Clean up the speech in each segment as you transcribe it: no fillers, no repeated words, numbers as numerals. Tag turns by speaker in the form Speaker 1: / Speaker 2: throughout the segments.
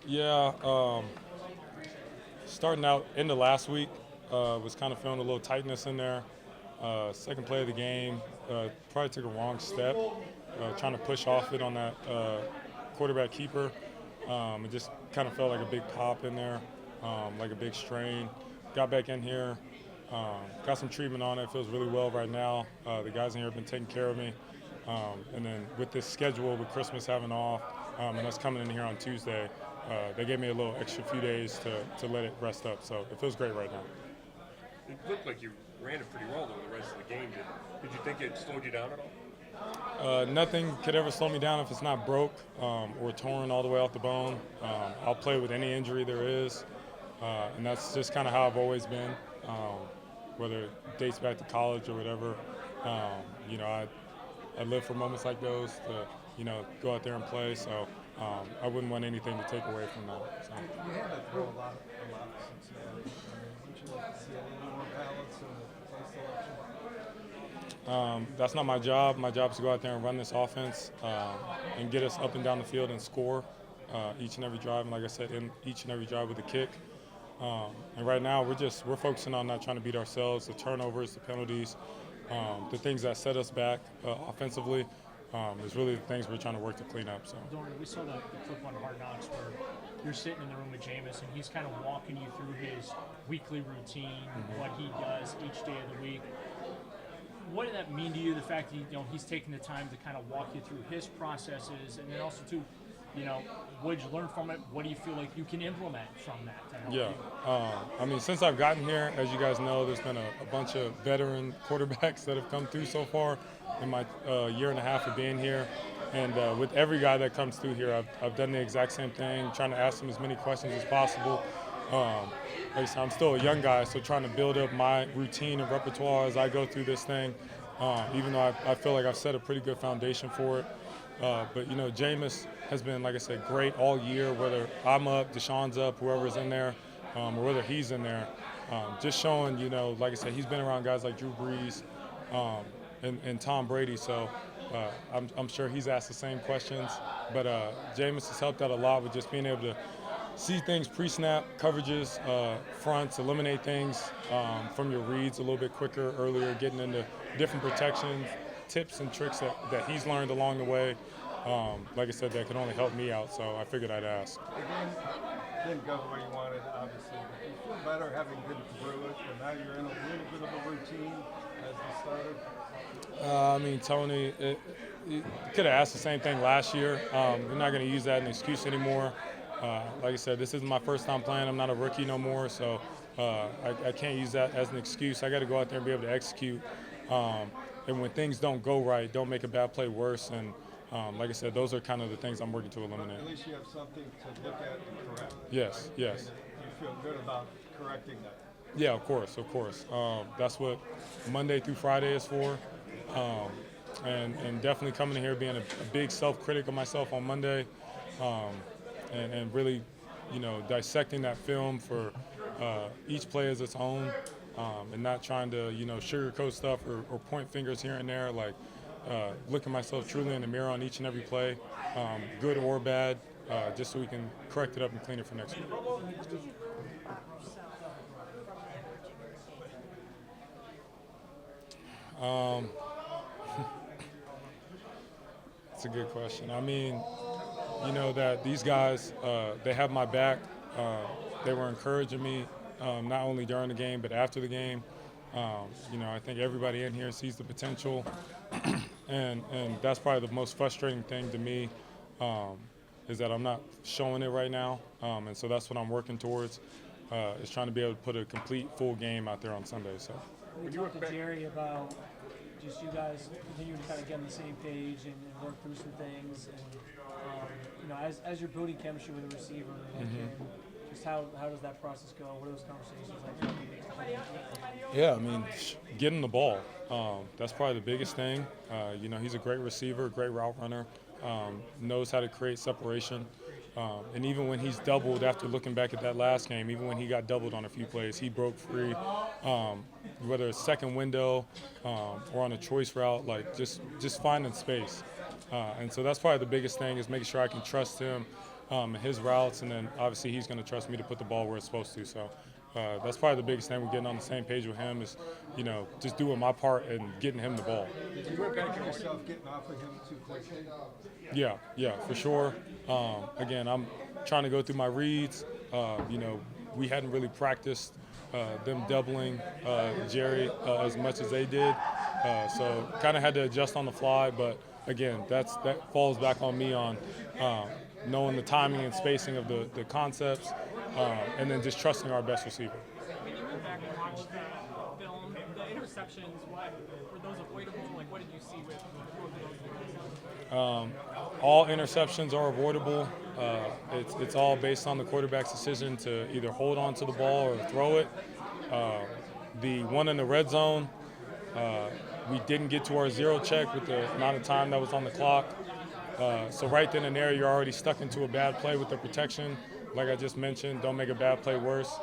Speaker 1: Yeah, starting out into last week, was kind of feeling a little tightness in there. Second play of the game, probably took a wrong step, trying to push off it on that quarterback keeper. It just kind of felt like a big pop in there, like a big strain. Got back in here, got some treatment on it. Feels really well right now. The guys in here have been taking care of me. And then with this schedule, with Christmas having off, and us coming in here on Tuesday, they gave me a little extra few days to let it rest up. So it feels great right now.
Speaker 2: It looked like you ran it pretty well though the rest of the game. Did you think it slowed you down at all?
Speaker 1: Nothing could ever slow me down if it's not broke or torn all the way off the bone. I'll play with any injury there is, and that's just kind of how I've always been, whether it dates back to college or whatever. I live for moments like those to, go out there and play. So I wouldn't want anything to take away from that. So.
Speaker 3: You had to throw a lot in Cincinnati. Wouldn't you like to see a little more balance in the play selection?
Speaker 1: That's not my job. My job is to go out there and run this offense and get us up and down the field and score each and every drive. And like I said, in each and every drive with a kick. And right now, we're focusing on not trying to beat ourselves. The turnovers, the penalties, the things that set us back offensively is really the things we're trying to work to clean up. So.
Speaker 4: Dorian, we saw the clip on Hard Knocks where you're sitting in the room with Jameis and he's kind of walking you through his weekly routine, what he does each day of the week. What did that mean to you? The fact that he's taking the time to kind of walk you through his processes, and then also too, what did you learn from it? What do you feel like you can implement from that to help you?
Speaker 1: Since I've gotten here, as you guys know, there's been a bunch of veteran quarterbacks that have come through so far in my year and a half of being here. And with every guy that comes through here, I've done the exact same thing, trying to ask them as many questions as possible. Like I said, I'm still a young guy, so trying to build up my routine and repertoire as I go through this thing, even though I feel like I've set a pretty good foundation for it. But Jameis has been, like I said, great all year, whether I'm up, Deshaun's up, whoever's in there, or whether he's in there. Just showing, like I said, he's been around guys like Drew Brees and Tom Brady, so I'm sure he's asked the same questions. But Jameis has helped out a lot with just being able to see things pre-snap, coverages, fronts, eliminate things from your reads a little bit quicker, earlier, getting into different protections, tips and tricks that he's learned along the way. Like I said, that could only help me out, so I figured I'd ask.
Speaker 3: The game didn't go the way you wanted, obviously, but do you feel better having been through it, and now you're in a little bit of a routine as the starter?
Speaker 1: Tony, you could have asked the same thing last year. We're not going to use that as an excuse anymore. Like I said, this isn't my first time playing. I'm not a rookie no more, so I can't use that as an excuse. I got to go out there and be able to execute. And when things don't go right, don't make a bad play worse. And like I said, those are kind of the things I'm working to eliminate.
Speaker 3: At least you have something to look at and correct.
Speaker 1: Yes.
Speaker 3: You feel good about correcting that.
Speaker 1: Yeah, of course. That's what Monday through Friday is for. And definitely coming in here being a big self-critic of myself on Monday. And really, dissecting that film for each play as its own, and not trying to, sugarcoat stuff or point fingers here and there. Like looking myself truly in the mirror on each and every play, good or bad, just so we can correct it up and clean it for next week. That's a good question. That these guys, they have my back. They were encouraging me not only during the game but after the game. I think everybody in here sees the potential, and that's probably the most frustrating thing to me is that I'm not showing it right now, and so that's what I'm working towards, is trying to be able to put a complete full game out there on Sunday. So.
Speaker 4: We talked to Jerry about just you guys continuing to kind of get on the same page and work through some things, and as you're building chemistry with a receiver, just how does that process go? What are those conversations like?
Speaker 1: Yeah, getting the ball. That's probably the biggest thing. He's a great receiver, great route runner, knows how to create separation. And even when he's doubled, after looking back at that last game, even when he got doubled on a few plays, he broke free, whether it's second window or on a choice route, like just finding space. And so that's probably the biggest thing, is making sure I can trust him his routes, and then obviously he's going to trust me to put the ball where it's supposed to. So that's probably the biggest thing. We're getting on the same page with him is, just doing my part and getting him the ball.
Speaker 3: Did you work out yourself getting off of him too quickly?
Speaker 1: Yeah, for sure. Again, I'm trying to go through my reads. We hadn't really practiced them doubling Jerry as much as they did. So kind of had to adjust on the fly. But again, that falls back on me on knowing the timing and spacing of the concepts, and then just trusting our best receiver.
Speaker 5: When you went back and watched the film, the interceptions, were those avoidable? Like, what did you see with those?
Speaker 1: All interceptions are avoidable. It's all based on the quarterback's decision to either hold on to the ball or throw it. The one in the red zone, we didn't get to our zero check with the amount of time that was on the clock. So right then and there, you're already stuck into a bad play with the protection. Like I just mentioned, don't make a bad play worse.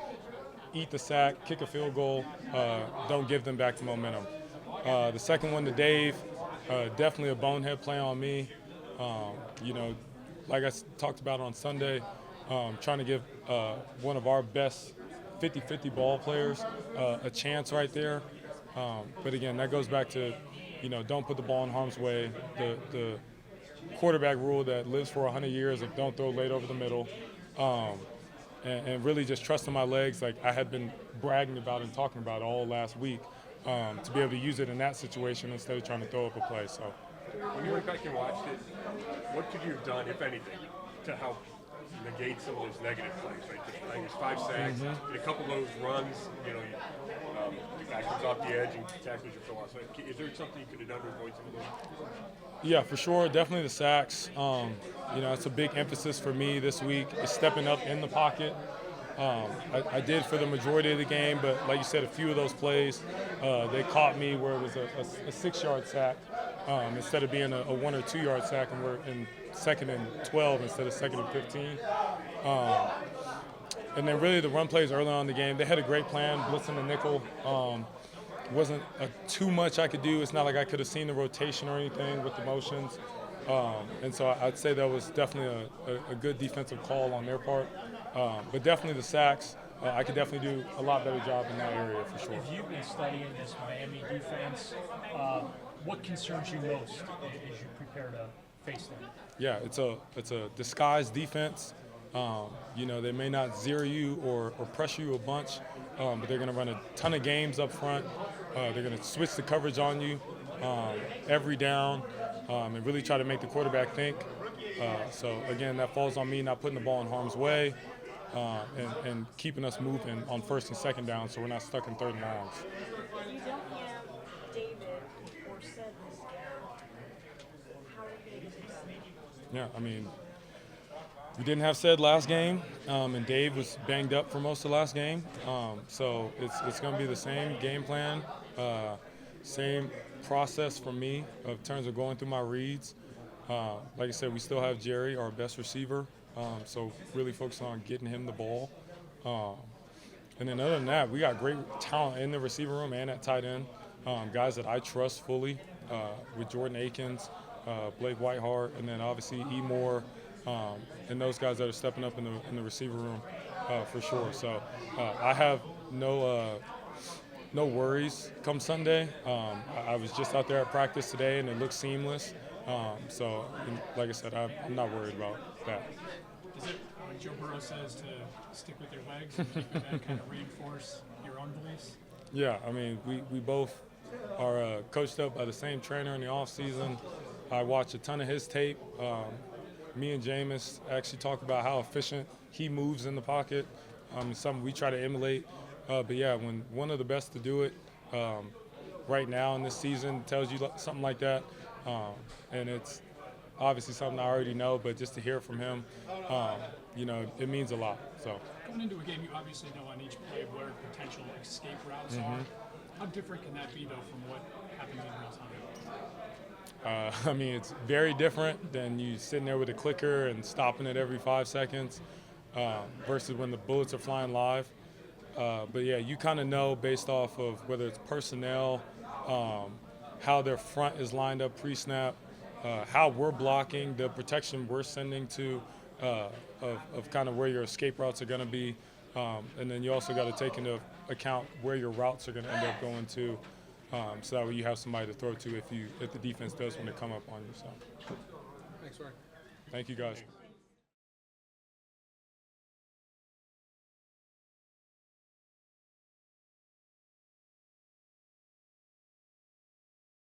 Speaker 1: Eat the sack, kick a field goal, don't give them back the momentum. The second one to Dave, definitely a bonehead play on me. Like I talked about on Sunday, trying to give one of our best 50-50 ball players a chance right there. But again, that goes back to, don't put the ball in harm's way. The quarterback rule that lives for 100 years of don't throw late over the middle. And really just trusting my legs like I had been bragging about and talking about all last week, to be able to use it in that situation instead of trying to throw up a play. So,
Speaker 2: When you went back and watched it, what could you have done, if anything, to help negate some of those negative plays? Right, I think it's 5 sacks, and a couple of those runs. The guy comes off the edge and tackles your philosophy. Is there something you could have done to avoid some of those?
Speaker 1: Yeah, for sure. Definitely the sacks. It's a big emphasis for me this week is stepping up in the pocket. I did for the majority of the game, but like you said, a few of those plays, they caught me where it was a 6-yard sack instead of being a 1 or 2 yard sack, and we're in 2nd and 12 instead of 2nd and 15. And then really the run plays early on in the game, they had a great plan, blitzing the nickel. Wasn't too much I could do. It's not like I could have seen the rotation or anything with the motions. And so I'd say that was definitely a good defensive call on their part. But definitely the sacks, I could definitely do a lot better job in that area for sure.
Speaker 4: If you've been studying this Miami defense, what concerns you most as you prepare to face them?
Speaker 1: Yeah, it's a disguised defense. They may not zero you or pressure you a bunch, but they're going to run a ton of games up front. They're going to switch the coverage on you every down and really try to make the quarterback think. So, again, that falls on me not putting the ball in harm's way and keeping us moving on 1st and 2nd down so we're not stuck in 3rd and longs.
Speaker 6: You don't have David or Sid this year. How are you going to get this?
Speaker 1: Yeah, we didn't have said last game, and Dave was banged up for most of last game. So it's going to be the same game plan, same process for me in terms of going through my reads. Like I said, we still have Jerry, our best receiver, so really focusing on getting him the ball. And then other than that, we got great talent in the receiver room and at tight end, guys that I trust fully with Jordan Akins, Blake Whiteheart, and then obviously E. Moore, and those guys that are stepping up in the receiver room for sure. So I have no worries come Sunday. I was just out there at practice today, and it looks seamless. So, like I said, I'm not worried about that.
Speaker 5: Is it when Joe Burrow says to stick with your legs and keep with that kind of reinforce your own beliefs?
Speaker 1: Yeah, we both are coached up by the same trainer in the off season. I watch a ton of his tape. Me and Jameis actually talk about how efficient he moves in the pocket. It's something we try to emulate. But yeah, when one of the best to do it right now in this season tells you something like that, and it's obviously something I already know, but just to hear from him, it means a lot. So
Speaker 5: Going into a game, you obviously know on each play where potential escape routes are. How different can that be, though, from what happens in real time?
Speaker 1: It's very different than you sitting there with a clicker and stopping it every 5 seconds versus when the bullets are flying live. But yeah, you kind of know based off of whether it's personnel, how their front is lined up pre-snap, how we're blocking, the protection we're sending to of kind of where your escape routes are going to be. And then you also got to take into account where your routes are going to end up going to, so that way you have somebody to throw to if the defense does want to come up on you. So,
Speaker 2: Thanks, Ryan.
Speaker 1: thank you guys.